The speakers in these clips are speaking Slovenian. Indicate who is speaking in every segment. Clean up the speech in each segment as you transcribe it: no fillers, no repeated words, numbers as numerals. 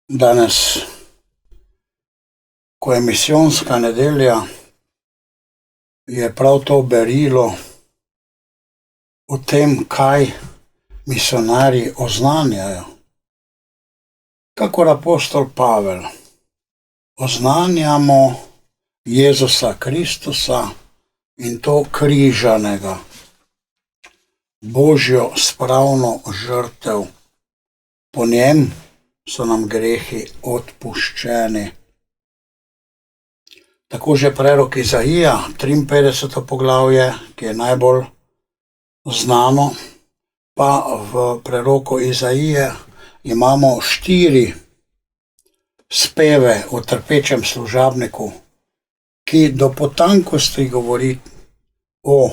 Speaker 1: Danes, ko je misijonska nedelja, je prav to berilo o tem, kaj misionarji oznanjajo. Kakor apostol Pavel, oznanjamo Jezusa Kristusa in to križanega, Božjo spravno žrtev. Po njem so nam grehi odpuščeni. Tako že prerok Izaija, 53. poglavje, ki je najbolj znano, pa v preroku Izaije imamo 4 speve o trpečem služabniku, ki do potankosti govori o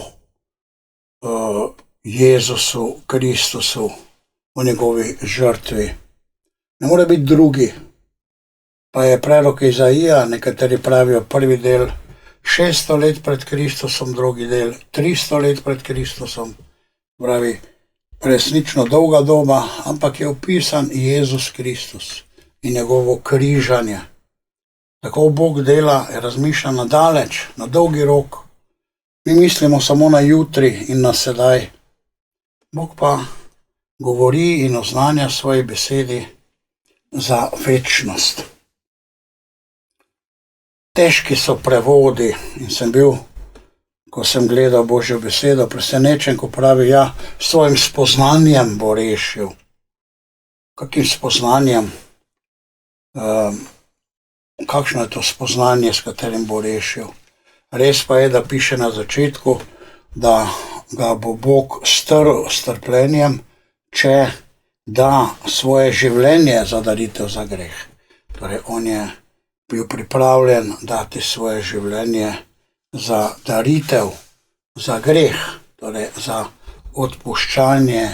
Speaker 1: Jezusu Kristusu, o njegovi žrtvi. Ne more biti drugi. Pa je prerok Izaija, nekateri pravijo prvi del 600 let pred Kristusom, drugi del 300 let pred Kristusom. Pravi, resnično dolga doba, ampak je opisan Jezus Kristus in njegovo križanje. Tako Bog dela, razmišlja na daleč, na dolgi rok. Mi mislimo samo na jutri in na sedaj. Bog pa govori in oznanja svoji besedi za večnost. Težki so prevodi in sem bil, ko sem gledal Božjo besedo, presenečen, ko pravi, ja, s svojim spoznanjem bo rešil. Kakim spoznanjem? Kakšno je to spoznanje, s katerim bo rešil? Res pa je, da piše na začetku, da ga bo Bog strl s trpljenjem, če da svoje življenje za daritev za greh. Torej, on je bil pripravljen dati svoje življenje za daritev, za greh, torej za odpuščanje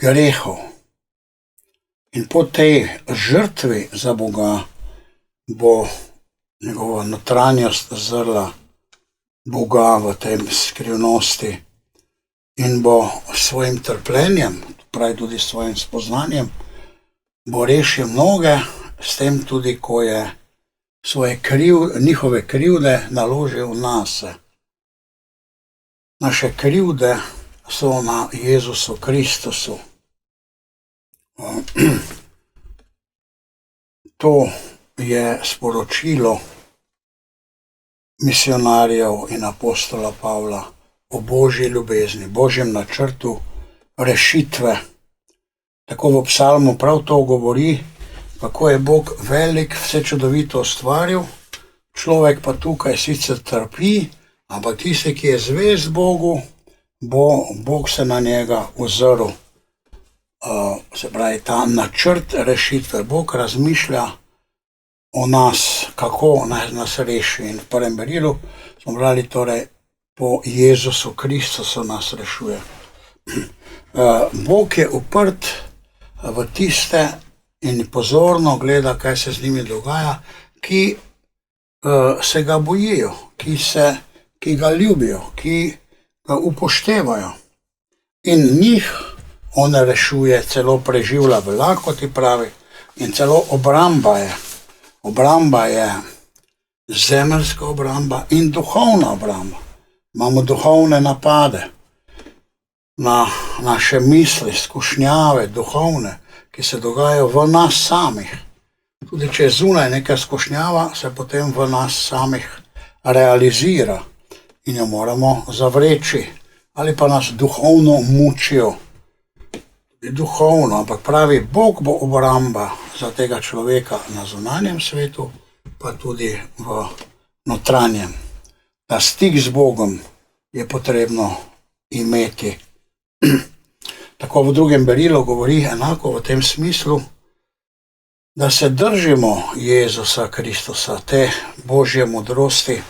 Speaker 1: grehov. In po tej žrtvi za Boga bo njegova notranjost zrla Boga v tem skrivnosti in bo s svojim trpljenjem, pravi tudi s svojim spoznanjem, bo rešil mnoge, s tem tudi, ko je svoje njihove krivde naložil nase. Naše krivde so na Jezusu Kristusu. To je sporočilo misionarjev in apostola Pavla o Božji ljubezni, Božjem načrtu rešitve. Tako v psalmu prav to govori, kako je Bog velik, vse čudovito ustvaril, človek pa tukaj sicer trpi, ampak tisti, ki je zvest Bogu, bo Bog se na njega ozrl. Se pravi, ta načrt rešitve. Bog razmišlja o nas, kako naj nas reši. In v prvem berilu smo brali, torej, po Jezusu Kristusu nas rešuje. Bog je uprt v tiste in pozorno gleda, kaj se z njimi dogaja, ki se ga bojijo, ki ga ljubijo, ki ga upoštevajo. In njih on rešuje, celo preživlja v lakoti, pravi, in celo obramba je. Obramba je zemeljska obramba in duhovna obramba. Imamo duhovne napade na naše misli, skušnjave, duhovne, ki se dogajajo v nas samih. Tudi če je zunaj neka skušnjava, se potem v nas samih realizira in jo moramo zavreči. Ali pa nas duhovno mučijo. Duhovno, ampak pravi, Bog bo obramba za tega človeka na zunanjem svetu, pa tudi v notranjem. Ta stik z Bogom je potrebno imeti. Tako v drugem berilu govori enako v tem smislu, da se držimo Jezusa Kristusa, te Božje modrosti,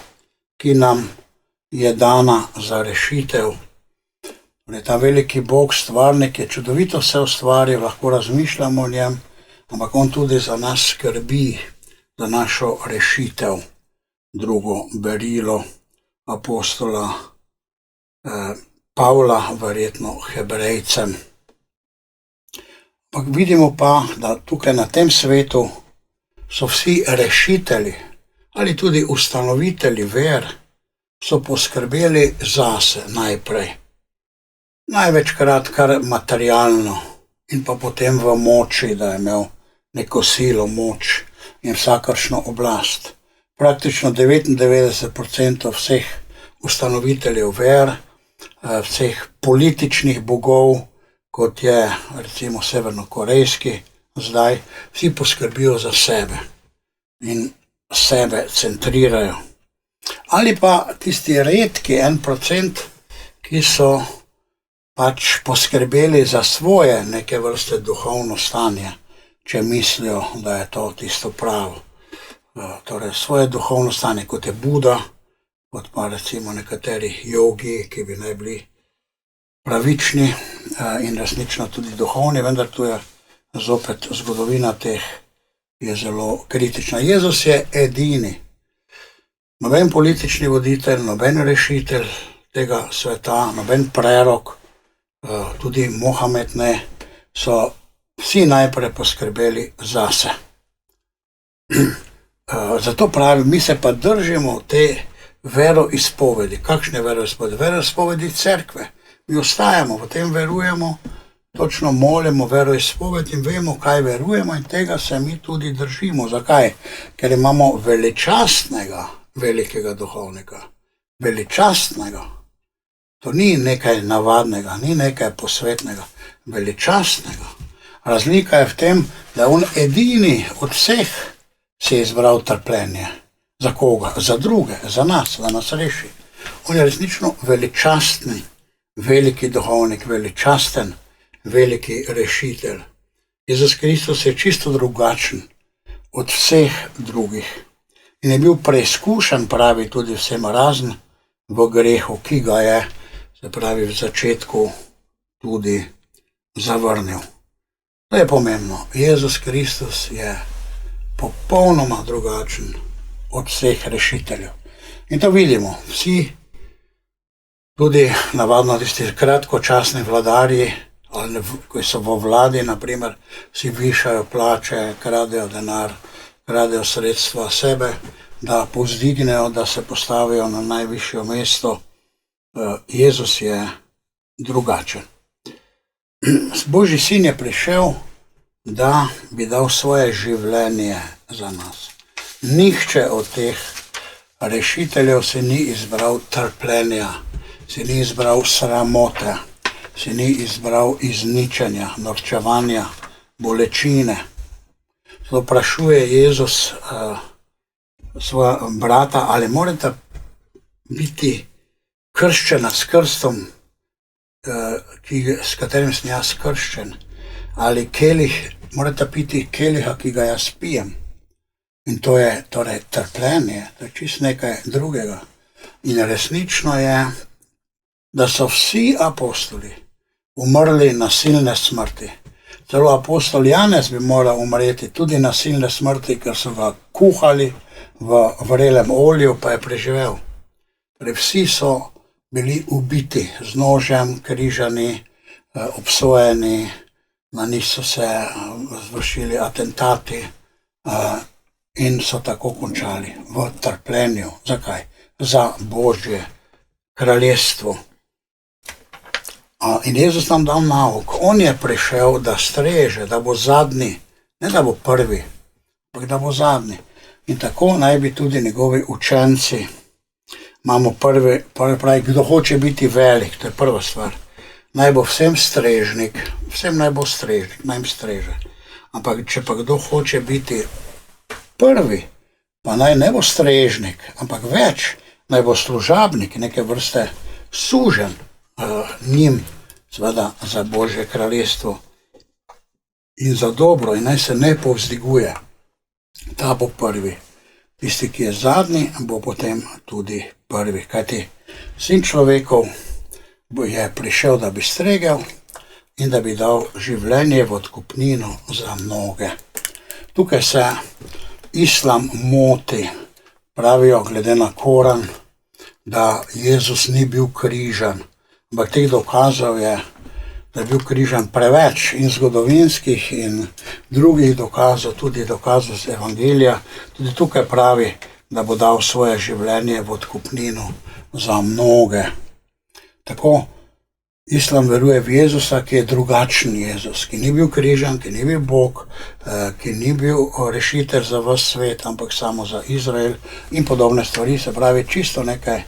Speaker 1: ki nam je dana za rešitev. Ta veliki Bog, stvarnik, je čudovito vse ustvaril, lahko razmišljamo o njem, ampak on tudi za nas skrbi, za našo rešitev. Drugo berilo apostola Pavla, verjetno Hebrejcem. vidimo pa, da tukaj na tem svetu so vsi rešitelji ali tudi ustanovitelji ver, so poskrbeli zase najprej. Največkrat kar materialno in pa potem v moči, da je imel neko silo, moč in vsakršno oblast. Praktično 99% vseh ustanoviteljev ver, vseh političnih bogov, kot je recimo severnokorejski zdaj, vsi poskrbijo za sebe in sebe centrirajo. Ali pa tisti redki 1%, ki so pač poskrbeli za svoje neke vrste duhovno stanje, če mislijo, da je to tisto pravo. Torej svoje duhovno stanje, kot je Buda, kot pa recimo nekateri jogi, ki bi naj bili pravični in resnično tudi duhovni, vendar tu je zopet zgodovina teh je zelo kritična. Jezus je edini. Noben politični voditelj, noben rešitelj tega sveta, noben prerok, tudi Mohamed ne, so vsi najprej poskrbeli zase. Zato pravim, mi se pa držimo te veroizpovedi. Kakšne veroizpovedi? Veroizpovedi cerkve. Mi ostajamo, v tem verujemo, točno molimo veroizpoved in vemo, kaj verujemo in tega se mi tudi držimo. Zakaj? Ker imamo veličastnega, velikega duhovnika. Veličastnega. To ni nekaj navadnega, ni nekaj posvetnega. Veličastnega. Razlika je v tem, da je on edini od vseh si izbral trpljenje. Za koga? Za druge, za nas, da nas reši. On je resnično veličastni, veliki duhovnik, veličasten, veliki rešitelj. Jezus Kristus je čisto drugačen od vseh drugih. In je bil preizkušen, pravi tudi vsem razen, v grehu, ki ga je, se pravi, v začetku tudi zavrnil. To je pomembno. Jezus Kristus je popolnoma drugačen od vseh rešiteljev. In to vidimo. Vsi, tudi navadno tisti kratkočasni vladarji, ali ko so v vladi, naprimer, si višajo plače, kradejo denar, kradejo sredstva sebe, da povzdignejo, da se postavijo na najvišjo mesto. Jezus je drugačen. Božji sin je prišel, da bi dal svoje življenje za nas. Nihče od teh rešiteljev si ni izbral trpljenja, si ni izbral sramote, si ni izbral izničenja, norčevanja, bolečine. Zato vprašuje Jezus svoja brata, ali morate biti krščena s krstom, s katerim sem jaz krščen, ali kelih, morate piti keliha, ki ga jaz pijem. In to je torej trpljenje, to je čisto nekaj drugega. In resnično je, da so vsi apostoli umrli nasilne smrti. Celo apostol Janez bi moral umreti tudi nasilne smrti, ker so ga kuhali v vrelem olju, pa je preživel. Torej vsi so bili ubiti z nožem, križani, obsojeni, na njih so se zvršili atentati in so tako končali v trpljenju. Zakaj? Za Božje kraljestvo. In Jezus nam dal nauk. On je prišel, da streže, da bo zadnji, ne da bo prvi, ampak da bo zadnji. In tako naj bi tudi njegovi učenci. Imamo prvi pravi, kdo hoče biti velik, to je prva stvar. Naj bo vsem strežnik, vsem naj bo strežnik, naj jim streže. Ampak če pa kdo hoče biti prvi, pa naj ne bo strežnik, ampak več, naj bo služabnik, neke vrste suženj njim, seveda za Božje kraljestvo in za dobro, in naj se ne povzdiguje. Ta bo prvi. Tisti, ki je zadnji, bo potem tudi prvi. Kajti Sin človekov je prišel, da bi stregel in da bi dal življenje v odkupnino za mnoge. Tukaj se islam moti, pravijo glede na Koran, da Jezus ni bil križan, ampak teh dokazov je da je bil križan preveč in zgodovinskih in drugih dokazov, tudi dokazov z Evangelija. Tudi tukaj pravi, da bo dal svoje življenje v odkupnino za mnoge. Tako islam veruje v Jezusa, ki je drugačen Jezus, ki ni bil križan, ki ni bil Bog, ki ni bil rešitelj za ves svet, ampak samo za Izrael in podobne stvari, se pravi čisto nekaj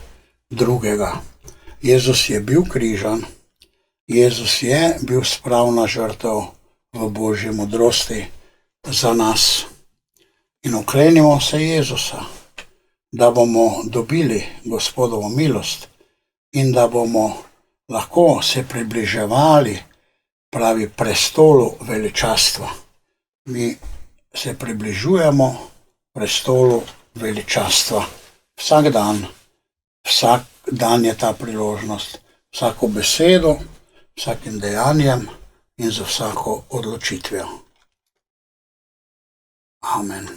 Speaker 1: drugega. Jezus je bil križan, Jezus je bil spravna žrtev v Božji modrosti za nas. In oklenimo se Jezusa, da bomo dobili Gospodovo milost in da bomo lahko se približevali, pravi, prestolu veličastva. Mi se približujemo prestolu veličastva. Vsak dan je ta priložnost, vsako besedo, vsakim dejanjem in za vsako odločitvijo. Amen.